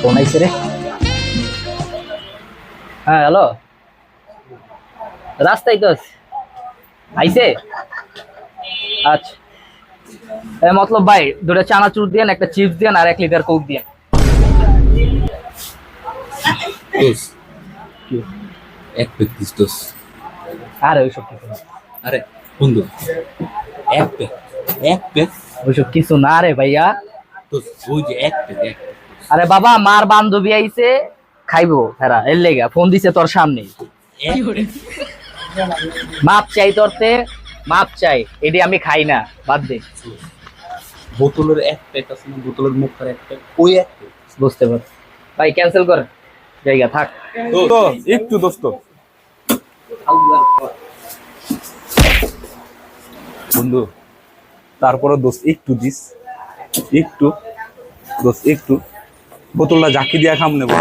Phone আইছে রে। হ্যাঁ হ্যালো, রাস্তায় তো আছি। আইছে? আচ্ছা। মতলব ভাই দুটো চানাচুর দিয়েন, একটা চিপস দিয়েন আর 1 লিটার কোক দিয়েন। দোষ কি? এক প্যাক দিস দোষ। আরে ওইসব কিছু না, আরে বন্ধু, এক প্যাক, এক প্যাক ওইসব কিছু না রে ভাইয়া। দোষ, ওই যে এক প্যাক, এক প্যাক। আরে বাবা, মার বান্ধবী আইছে, খাইবো হেরা, এর লেগা ফোন দিছে তোর সামনে। এক প্যাক। মাপ চাই তোরতে, মাপ চাই, এটি আমি খাই না, বাদ দে। বোতলের এক প্যাক আছে না, বোতলের মুখের এক প্যাক, ওই এক প্যাক। বুঝতে পার ভাই, ক্যান্সেল কর, জায়গা থাক। একটু দোস্ত, বন্ধু তারপরে দোস্ত একটু দিস, একটু দোস্ত একটু বোতলটা জাকি দিয়া খাম নেব।